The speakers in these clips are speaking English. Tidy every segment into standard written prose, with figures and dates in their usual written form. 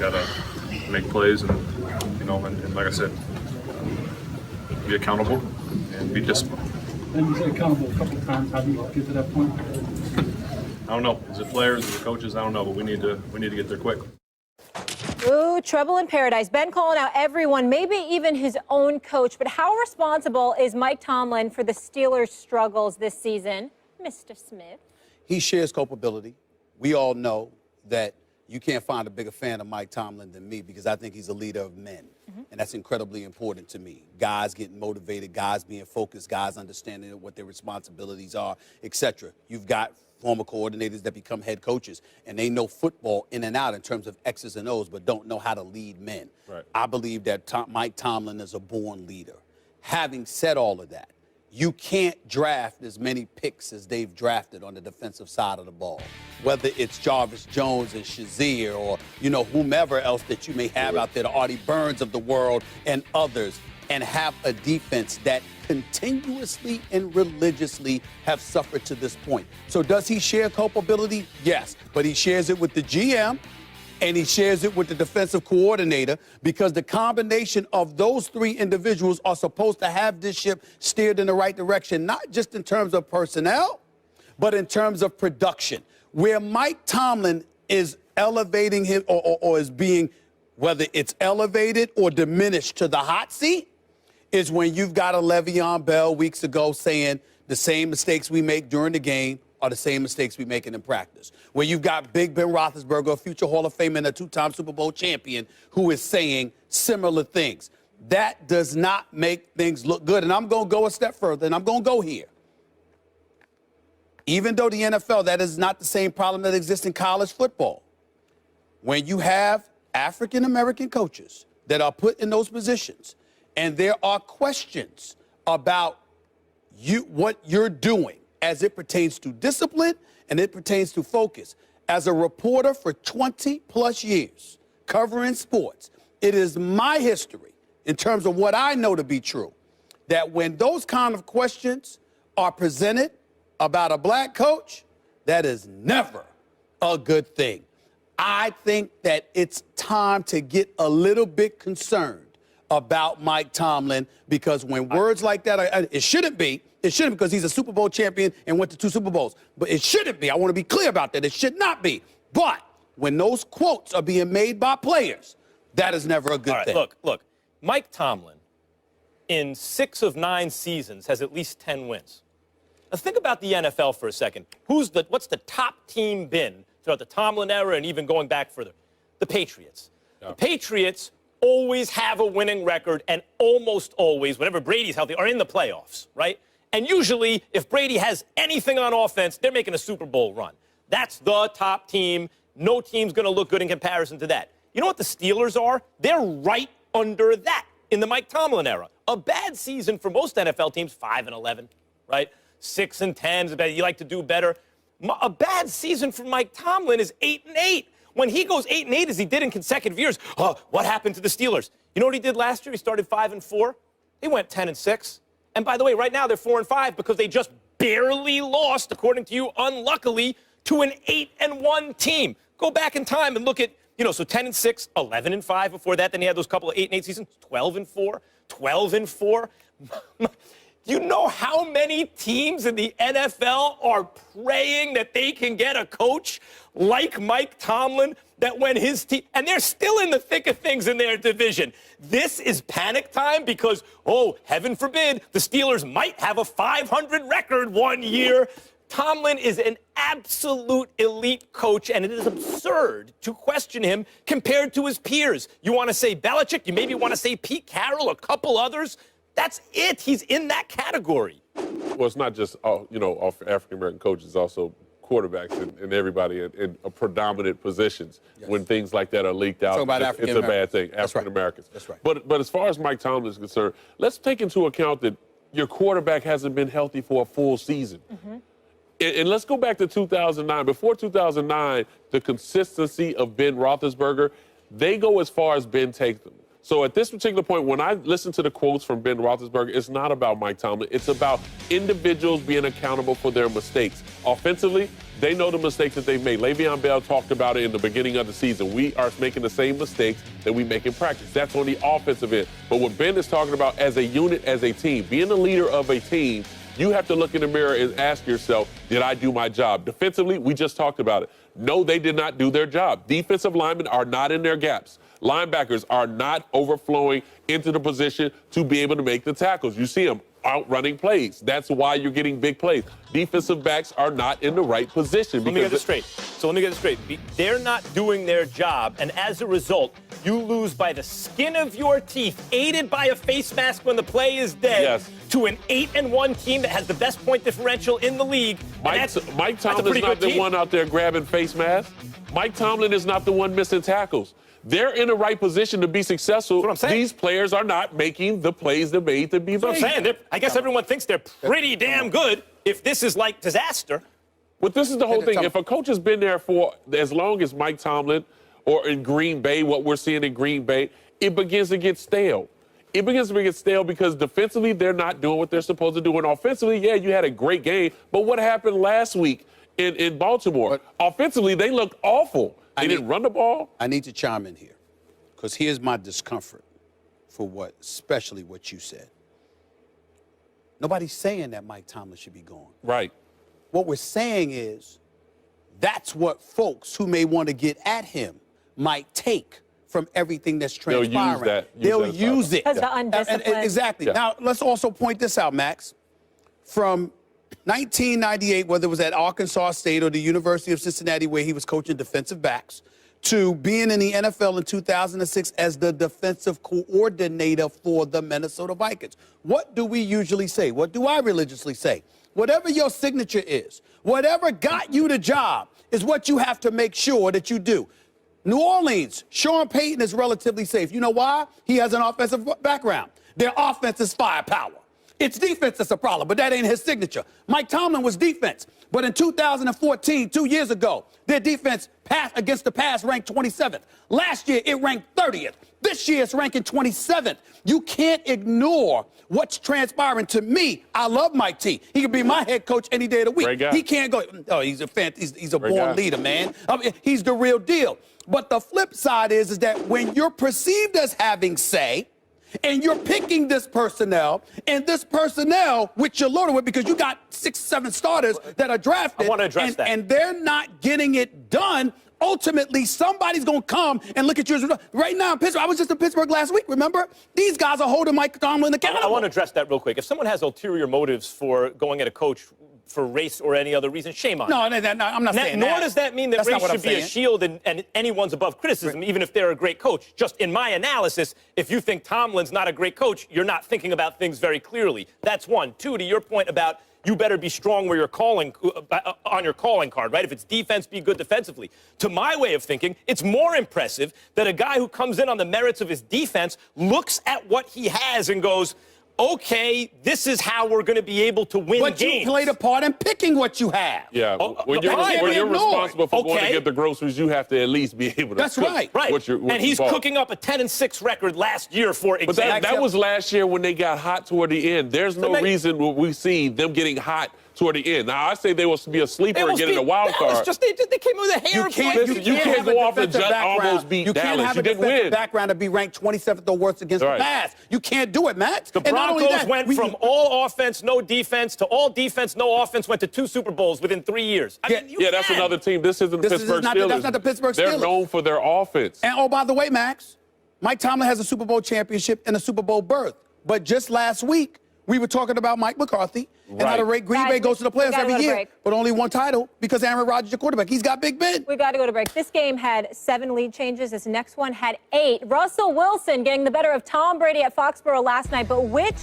got to make plays and, and like I said, be accountable and be disciplined. And you said accountable a couple of times. How do you get to that point? I don't know. Is it players? Is it coaches? I don't know, but we need to get there quick. Ooh, trouble in paradise. Ben calling out everyone, maybe even his own coach. But how responsible is Mike Tomlin for the Steelers' struggles this season? Mr. Smith. He shares culpability. We all know that you can't find a bigger fan of Mike Tomlin than me because I think he's a leader of men. And that's incredibly important to me. Guys getting motivated, guys being focused, guys understanding what their responsibilities are, etc. You've got former coordinators that become head coaches, and they know football in and out in terms of X's and O's, but don't know how to lead men. Right. I believe that Mike Tomlin is a born leader. Having said all of that, you can't draft as many picks as they've drafted on the defensive side of the ball, whether it's Jarvis Jones and Shazier or, whomever else that you may have out there, the Artie Burns of the world and others, and have a defense that continuously and religiously have suffered to this point. So does he share culpability? Yes, but he shares it with the GM, and he shares it with the defensive coordinator because the combination of those three individuals are supposed to have this ship steered in the right direction, not just in terms of personnel, but in terms of production. Where Mike Tomlin is elevating him or is being, whether it's elevated or diminished to the hot seat, is when you've got a Le'Veon Bell weeks ago saying the same mistakes we make during the game are the same mistakes we making in practice. Where you've got Big Ben Roethlisberger, a future Hall of Famer and a two-time Super Bowl champion, who is saying similar things. That does not make things look good. And I'm going to go a step further, and I'm going to go here. Even though the NFL, that is not the same problem that exists in college football. When you have African-American coaches that are put in those positions, and there are questions about what you're doing, as it pertains to discipline and it pertains to focus. As a reporter for 20-plus years covering sports, it is my history, in terms of what I know to be true, that when those kind of questions are presented about a black coach, that is never a good thing. I think that it's time to get a little bit concerned about Mike Tomlin because when words like that, it shouldn't be. It shouldn't because he's a Super Bowl champion and went to 2 Super Bowls. But it shouldn't be. I want to be clear about that. It should not be. But when those quotes are being made by players, that is never a good thing. Look. Mike Tomlin, in 6 of 9 seasons, has at least 10 wins. Now think about the NFL for a second. What's the top team been throughout the Tomlin era and even going back further? The Patriots. Yeah. The Patriots always have a winning record and almost always, whenever Brady's healthy, are in the playoffs, right? And usually, if Brady has anything on offense, they're making a Super Bowl run. That's the top team. No team's going to look good in comparison to that. You know what the Steelers are? They're right under that in the Mike Tomlin era. A bad season for most NFL teams, 5-11, right? 6-10, you like to do better. A bad season for Mike Tomlin is 8-8. When he goes 8-8, as he did in consecutive years, what happened to the Steelers? You know what he did last year? He started 5-4. They went 10-6. And by the way, right now they're 4-5 because they just barely lost, according to you, unluckily, to an 8-1 team. Go back in time and look at, so 10-6, 11-5 before that. Then he had those couple of 8-8 seasons, 12-4, 12-4. You know how many teams in the NFL are praying that they can get a coach like Mike Tomlin, that when his team, and they're still in the thick of things in their division. This is panic time because, heaven forbid, the Steelers might have a 500 record one year. Tomlin is an absolute elite coach, and it is absurd to question him compared to his peers. You want to say Belichick, you maybe want to say Pete Carroll, a couple others. That's it. He's in that category. Well, it's not just, African-American coaches, also quarterbacks and everybody in predominant positions. Yes. When things like that are leaked out, it's a bad thing. African-Americans. That's right. But as far as Mike Tomlin is concerned, let's take into account that your quarterback hasn't been healthy for a full season. Mm-hmm. And let's go back to 2009. Before 2009, the consistency of Ben Roethlisberger, they go as far as Ben takes them. So at this particular point, when I listen to the quotes from Ben Roethlisberger, it's not about Mike Tomlin. It's about individuals being accountable for their mistakes. Offensively, they know the mistakes that they've made. Le'Veon Bell talked about it in the beginning of the season. We are making the same mistakes that we make in practice. That's on the offensive end. But what Ben is talking about as a unit, as a team, being the leader of a team, you have to look in the mirror and ask yourself, did I do my job? Defensively, we just talked about it. No, they did not do their job. Defensive linemen are not in their gaps. Linebackers are not overflowing into the position to be able to make the tackles. You see them outrunning plays. That's why you're getting big plays. Defensive backs are not in the right position. Let me get this straight. They're not doing their job, and as a result, you lose by the skin of your teeth, aided by a face mask when the play is dead, to an 8-1 team that has the best point differential in the league. Mike Tomlin's not the one out there grabbing face masks. Mike Tomlin is not the one missing tackles. They're in the right position to be successful. That's what I'm saying. These players are not making the plays they're made to be made. That's what I'm saying. I guess everyone thinks they're pretty damn good if this is like disaster. But this is the whole thing. If a coach has been there for as long as Mike Tomlin or in Green Bay, what we're seeing in Green Bay, it begins to get stale. It begins to get stale because defensively, they're not doing what they're supposed to do. And offensively, yeah, you had a great game. But what happened last week in Baltimore? Offensively, they looked awful. They didn't run the ball. I need to chime in here because here's my discomfort for especially what you said. Nobody's saying that Mike Tomlin should be gone. Right. What we're saying is that's what folks who may want to get at him might take from everything that's transpiring. They'll use it. Because the undisciplined. Exactly. Yeah. Now, let's also point this out, Max. From 1998, whether it was at Arkansas State or the University of Cincinnati where he was coaching defensive backs, to being in the NFL in 2006 as the defensive coordinator for the Minnesota Vikings. What do we usually say? What do I religiously say? Whatever your signature is, whatever got you the job is what you have to make sure that you do. New Orleans, Sean Payton is relatively safe. You know why? He has an offensive background. Their offense is firepower. It's defense that's a problem, but that ain't his signature. Mike Tomlin was defense. But in 2014, 2 years ago, their defense against the pass ranked 27th. Last year, it ranked 30th. This year, it's ranking 27th. You can't ignore what's transpiring. To me, I love Mike T. He could be my head coach any day of the week. Great guy. He can't go, oh, he's a born guy. leader, man. I mean, he's the real deal. But the flip side is that when you're perceived as having say, and you're picking this personnel, and this personnel, which you're loaded with because you got 6, 7 starters that are drafted. I want to address that. And they're not getting it done. Ultimately, somebody's going to come and look at you. Right now in Pittsburgh, I was just in Pittsburgh last week, remember? These guys are holding Mike Tomlin accountable. I want to address that real quick. If someone has ulterior motives for going at a coach for race or any other reason, shame on them. No, I'm not saying that. Nor does that mean that race should be a shield and anyone's above criticism, even if they're a great coach. Just in my analysis, if you think Tomlin's not a great coach, you're not thinking about things very clearly. That's one. Two, to your point about you better be strong where you're calling on your calling card, right? If it's defense, be good defensively. To my way of thinking, it's more impressive that a guy who comes in on the merits of his defense looks at what he has and goes, okay, this is how we're going to be able to win games. But you played a part in picking what you have. Yeah, when you're responsible for going to get the groceries, you have to at least be able to That's cook right. what And he's cooking up a 10-6 record last year, for example. But that was last year when they got hot toward the end. There's no reason we see them getting hot toward the end. Now, I say they will be a sleeper and getting a wild card. They came with a hair of You can't go off and just almost beat Dallas. You didn't win. Background to be ranked 27th or worse against the pass. You can't do it, Matt. The Broncos went from all offense, no defense, to all defense, no offense, went to 2 Super Bowls within 3 years. That's another team. This isn't the Pittsburgh Steelers. That's not the Pittsburgh Steelers. They're known for their offense. And, oh, by the way, Max, Mike Tomlin has a Super Bowl championship and a Super Bowl berth. But just last week, we were talking about Mike McCarthy and how the Green Bay goes to the playoffs every year, but only one title because Aaron Rodgers is your quarterback. He's got Big Ben. We got to go to break. This game had 7 lead changes. This next one had 8. Russell Wilson getting the better of Tom Brady at Foxborough last night. But which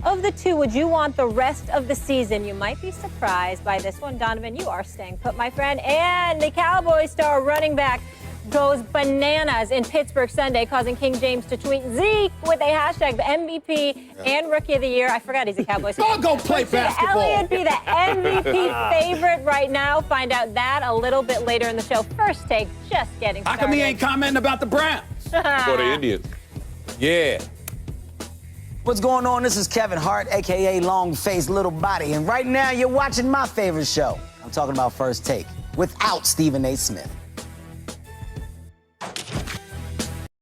of the two would you want the rest of the season? You might be surprised by this one. Donovan, you are staying put, my friend. And the Cowboys star running back goes bananas in Pittsburgh Sunday, causing King James to tweet Zeke with a hashtag MVP and Rookie of the Year. I forgot he's a Cowboys fan. Go play basketball. Elliott be the MVP favorite right now? Find out that a little bit later in the show. First Take, just getting started. How come he ain't commenting about the Browns? Go to Indians. Yeah. What's going on? This is Kevin Hart, a.k.a. Long-Faced Little Body. And right now, you're watching my favorite show. I'm talking about First Take, without Stephen A. Smith.